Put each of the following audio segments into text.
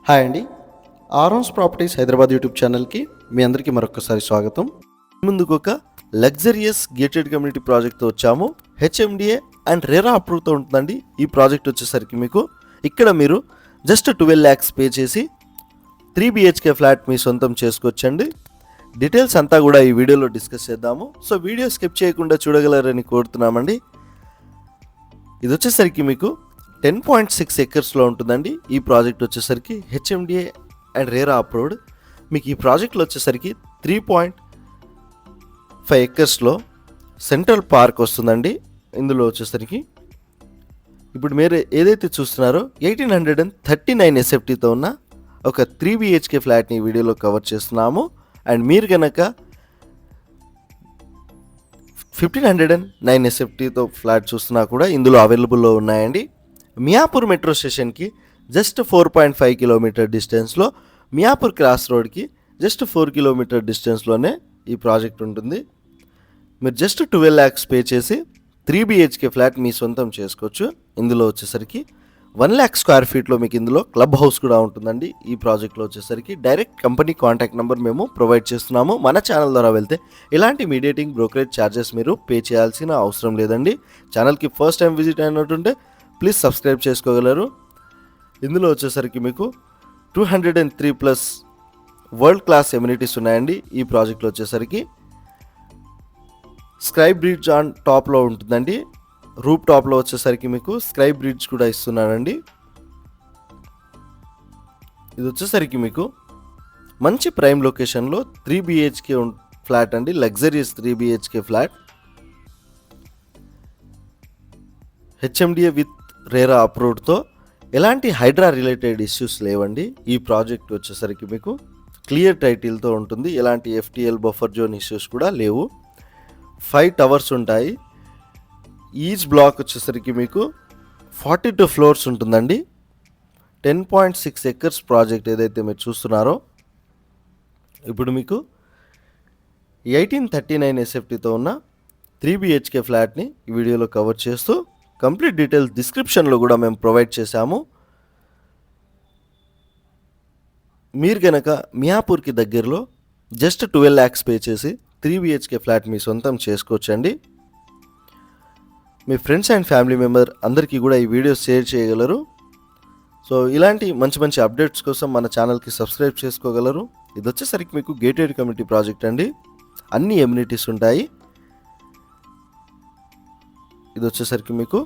Hi అండి. ఆరోన్స్ properties Hyderabad YouTube ఛానల్కి మీ అందరికీ మరొకసారి స్వాగతం. ముందుకు ఒక లగ్జరియస్ గేటెడ్ కమ్యూనిటీ ప్రాజెక్ట్తో వచ్చాము. హెచ్ఎండిఏ అండ్ రెరా అప్రూవ్తో ఉంటుందండి. ఈ ప్రాజెక్ట్ వచ్చేసరికి మీకు ఇక్కడ మీరు జస్ట్ 12 lakhs పే చేసి 3 BHK ఫ్లాట్ మీ సొంతం చేసుకోవచ్చండి. డీటెయిల్స్ అంతా కూడా ఈ వీడియోలో డిస్కస్ చేద్దాము. సో వీడియో స్కిప్ చేయకుండా చూడగలరని కోరుతున్నామండి. ఇది వచ్చేసరికి మీకు 10.6 acresలో ఉంటుందండి. ఈ ప్రాజెక్ట్ వచ్చేసరికి హెచ్ఎండిఏ అండ్ రేరా అప్రూవ్డ్. మీకు ఈ ప్రాజెక్ట్లో వచ్చేసరికి 3.5 acresలో సెంట్రల్ పార్క్ వస్తుందండి. ఇందులో వచ్చేసరికి ఇప్పుడు మీరు ఏదైతే చూస్తున్నారో 1839 SFTతో ఉన్న ఒక 3 BHK ఫ్లాట్ని ఈ వీడియోలో కవర్ చేస్తున్నాము. అండ్ మీరు కనుక 1509 SFTతో ఫ్లాట్ చూస్తున్నా కూడా ఇందులో అవైలబుల్లో ఉన్నాయండి. మియాపూర్ మెట్రో స్టేషన్కి జస్ట్ 4.5 kilometer డిస్టెన్స్లో, మియాపూర్ క్రాస్ రోడ్కి జస్ట్ 4 kilometer డిస్టెన్స్లోనే ఈ ప్రాజెక్ట్ ఉంటుంది. మీరు జస్ట్ 12 lakhs పే చేసి 3 BHK ఫ్లాట్ మీ సొంతం చేసుకోవచ్చు. ఇందులో వచ్చేసరికి 1 lakh square feetలో మీకు ఇందులో క్లబ్ హౌస్ కూడా ఉంటుందండి. ఈ ప్రాజెక్ట్లో వచ్చేసరికి డైరెక్ట్ కంపెనీ కాంటాక్ట్ నెంబర్ మేము ప్రొవైడ్ చేస్తున్నాము. మన ఛానల్ ద్వారా వెళ్తే ఇలాంటి మీడియేటింగ్ బ్రోకరేజ్ ఛార్జెస్ మీరు పే చేయాల్సిన అవసరం లేదండి. ఛానల్కి ఫస్ట్ టైం విజిట్ అయినట్టుంటే ప్లీజ్ సబ్స్క్రైబ్ చేసుకోగలరు. ఇందులో వచ్చేసరికి మీకు 203+ వరల్డ్ క్లాస్ ఎమ్యూనిటీస్ ఉన్నాయండి. ఈ ప్రాజెక్ట్లో వచ్చేసరికి స్కై బ్రిడ్జ్ ఆన్ టాప్లో ఉంటుందండి. రూప్ టాప్లో వచ్చేసరికి మీకు స్కై బ్రిడ్జ్ కూడా ఇస్తున్నానండి. ఇది వచ్చేసరికి మీకు మంచి ప్రైమ్ లొకేషన్లో 3 BHK ఫ్లాట్ అండి. Luxurious 3 BHK flat HMDA with RERA అప్రూవ్డ్తో ఎలాంటి హైడ్రా రిలేటెడ్ ఇష్యూస్ లేవండి. ఈ ప్రాజెక్ట్ వచ్చేసరికి మీకు క్లియర్ టైటిల్తో ఉంటుంది. ఎలాంటి FTL బఫర్ జోన్ ఇష్యూస్ కూడా లేవు. 5 towers ఉంటాయి. ఈచ్ బ్లాక్ వచ్చేసరికి మీకు 42 floors ఉంటుందండి. 10.6 acres ప్రాజెక్ట్ ఏదైతే మీరు చూస్తున్నారో ఇప్పుడు మీకు 1839 SFTతో ఉన్న 3 BHK ఫ్లాట్ని ఈ వీడియోలో కవర్ చేస్తూ కంప్లీట్ డీటెయిల్స్ డిస్క్రిప్షన్లో కూడా మేము ప్రొవైడ్ చేశాము. మీరు కనుక మియాపూర్కి దగ్గరలో జస్ట్ 12 lakhs పే చేసి 3 BHK ఫ్లాట్ మీ సొంతం చేసుకోవచ్చండి. మీ ఫ్రెండ్స్ అండ్ ఫ్యామిలీ మెంబర్ అందరికీ కూడా ఈ వీడియో షేర్ చేయగలరు. సో ఇలాంటి మంచి మంచి అప్డేట్స్ కోసం మన ఛానల్కి సబ్స్క్రైబ్ చేసుకోగలరు. ఇది వచ్చేసరికి మీకు గేటెడ్ కమ్యూనిటీ ప్రాజెక్ట్ అండి. అన్ని ఎమ్యూనిటీస్ ఉంటాయి. ఇది వచ్చేసరికి మీకు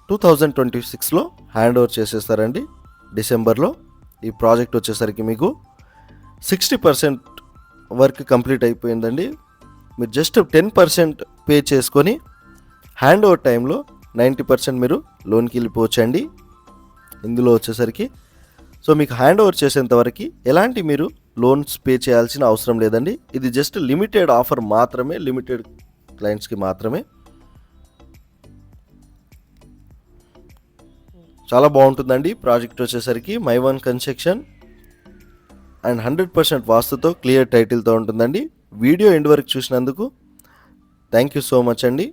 2026లో హ్యాండ్ ఓవర్ చేసేస్తారండి. డిసెంబర్లో ఈ ప్రాజెక్ట్ వచ్చేసరికి మీకు 60% వర్క్ కంప్లీట్ అయిపోయిందండి. మీరు జస్ట్ 10% పే చేసుకొని హ్యాండ్ ఓవర్ టైంలో 90% మీరు లోన్కి వెళ్ళిపోవచ్చండి. ఇందులో వచ్చేసరికి సో మీకు హ్యాండ్ ఓవర్ చేసేంతవరకు ఎలాంటి మీరు లోన్స్ పే చేయాల్సిన అవసరం లేదండి. ఇది జస్ట్ లిమిటెడ్ ఆఫర్ మాత్రమే, లిమిటెడ్ క్లయింట్స్కి మాత్రమే. చాలా బాగుంటుందండి ప్రాజెక్ట్ వచ్చేసరికి. మై వన్ కన్స్ట్రక్షన్ అండ్ 100% వాస్తుతో క్లియర్ టైటిల్తో ఉంటుందండి. వీడియో ఎండ్ వరకు చూసినందుకు థ్యాంక్ యూ సో మచ్ అండి.